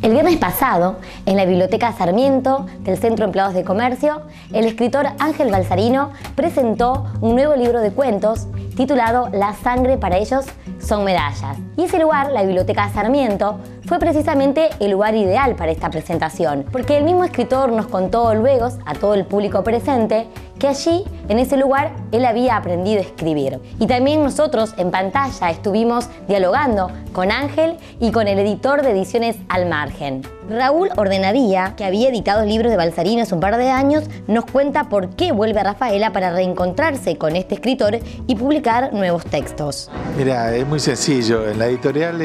El viernes pasado, en la Biblioteca Sarmiento del Centro de Empleados de Comercio, el escritor Ángel Balzarino presentó un nuevo libro de cuentos titulado La sangre para ellos son medallas. Y ese lugar, la Biblioteca Sarmiento, fue precisamente el lugar ideal para esta presentación, porque el mismo escritor nos contó luego a todo el público presente que allí, en ese lugar, él había aprendido a escribir. Y también nosotros en pantalla estuvimos dialogando con Ángel y con el editor de Ediciones Al Margen. Raúl Ordenadía, que había editado libros de Balzarino hace un par de años, nos cuenta por qué vuelve a Rafaela para reencontrarse con este escritor y publicar nuevos textos. Mira, es muy sencillo. En la editorial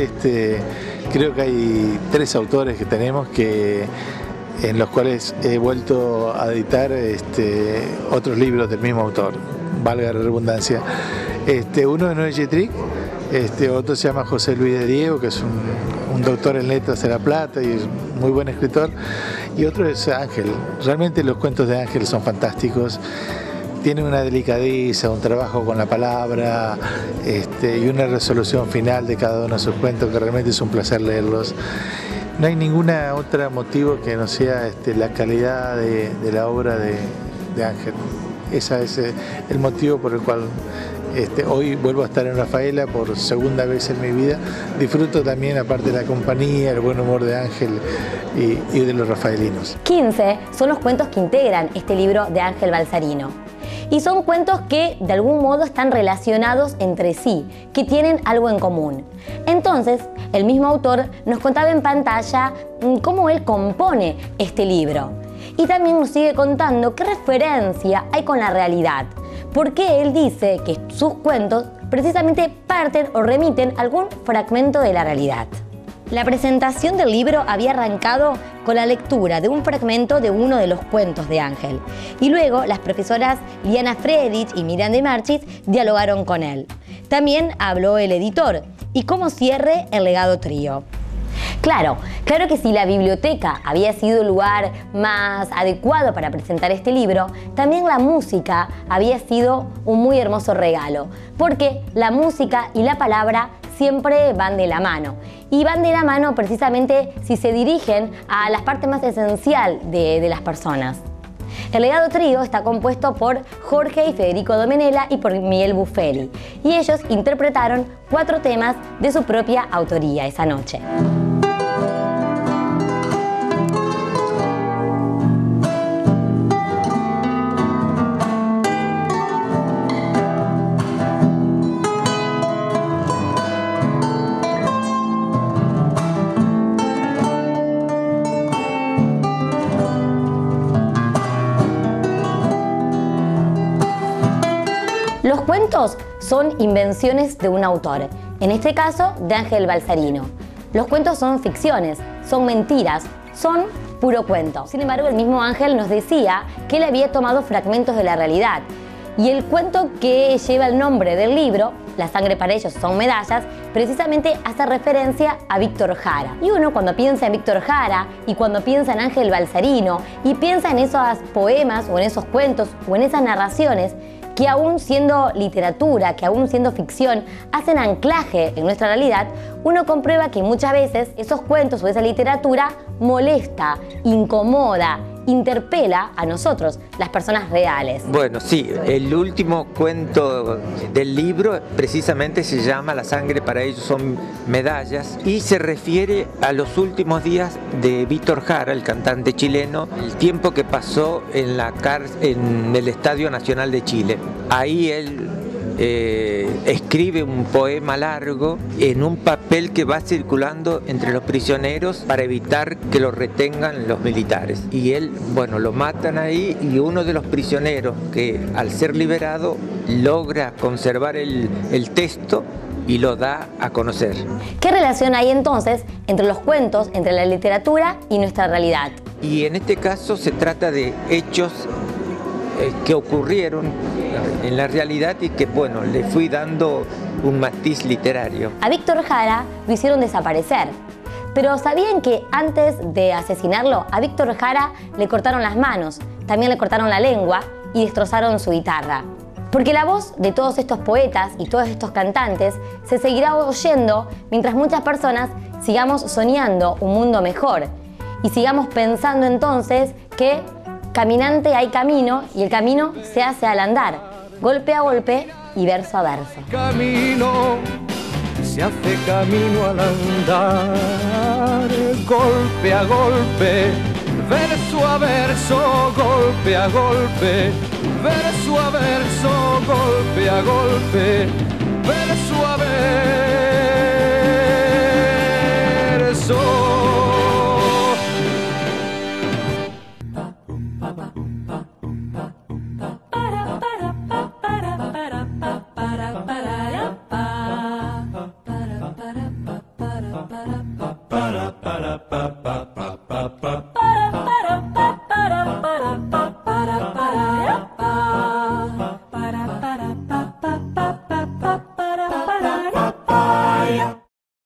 creo que hay 3 autores que tenemos en los cuales he vuelto a editar otros libros del mismo autor, valga la redundancia. Uno es Noé Getrick, otro se llama José Luis de Diego, que es un doctor en letras de La Plata y es un muy buen escritor, y otro es Ángel. Realmente los cuentos de Ángel son fantásticos. Tiene una delicadeza, un trabajo con la palabra y una resolución final de cada uno de sus cuentos que realmente es un placer leerlos. No hay ninguna otra motivo que no sea la calidad de la obra de Ángel. Ese es el motivo por el cual hoy vuelvo a estar en Rafaela por segunda vez en mi vida. Disfruto también, aparte de la compañía, el buen humor de Ángel y de los rafaelinos. 15 son los cuentos que integran este libro de Ángel Balzarino. Y son cuentos que de algún modo están relacionados entre sí, que tienen algo en común. Entonces, el mismo autor nos contaba en pantalla cómo él compone este libro. Y también nos sigue contando qué referencia hay con la realidad. Porque él dice que sus cuentos precisamente parten o remiten algún fragmento de la realidad. La presentación del libro había arrancado con la lectura de un fragmento de uno de los cuentos de Ángel. Y luego las profesoras Liana Fredich y Miriam de Marchis dialogaron con él. También habló el editor y como cierre el legado trío. Claro que si la biblioteca había sido el lugar más adecuado para presentar este libro, también la música había sido un muy hermoso regalo, porque la música y la palabra siempre van de la mano. Y van de la mano precisamente si se dirigen a las partes más esenciales de las personas. El legado trío está compuesto por Jorge y Federico Domenela y por Miguel Buffelli. Y ellos interpretaron 4 temas de su propia autoría esa noche. Los cuentos son invenciones de un autor, en este caso de Ángel Balzarino. Los cuentos son ficciones, son mentiras, son puro cuento. Sin embargo, el mismo Ángel nos decía que él había tomado fragmentos de la realidad. Y el cuento que lleva el nombre del libro, La sangre para ellos son medallas, precisamente hace referencia a Víctor Jara. Y uno cuando piensa en Víctor Jara y cuando piensa en Ángel Balzarino y piensa en esos poemas o en esos cuentos o en esas narraciones que aún siendo literatura, que aún siendo ficción, hacen anclaje en nuestra realidad, uno comprueba que muchas veces esos cuentos o esa literatura molesta, incomoda interpela a nosotros, las personas reales. Bueno, sí, el último cuento del libro precisamente se llama La sangre para ellos son medallas y se refiere a los últimos días de Víctor Jara, el cantante chileno, el tiempo que pasó en el Estadio Nacional de Chile. Ahí él escribe un poema largo en un papel que va circulando entre los prisioneros para evitar que lo retengan los militares. Y él, bueno, lo matan ahí y uno de los prisioneros que al ser liberado logra conservar el texto y lo da a conocer. ¿Qué relación hay entonces entre los cuentos, entre la literatura y nuestra realidad? Y en este caso se trata de hechos que ocurrieron en la realidad y que, bueno, le fui dando un matiz literario. A Víctor Jara lo hicieron desaparecer, pero ¿sabían que antes de asesinarlo a Víctor Jara le cortaron las manos, también le cortaron la lengua y destrozaron su guitarra? Porque la voz de todos estos poetas y todos estos cantantes se seguirá oyendo mientras muchas personas sigamos soñando un mundo mejor y sigamos pensando entonces que caminante hay camino y el camino se hace al andar, golpe a golpe y verso a verso. Camino se hace camino al andar, golpe a golpe, verso a verso, golpe a golpe, verso a verso, golpe a golpe, verso a verso. Para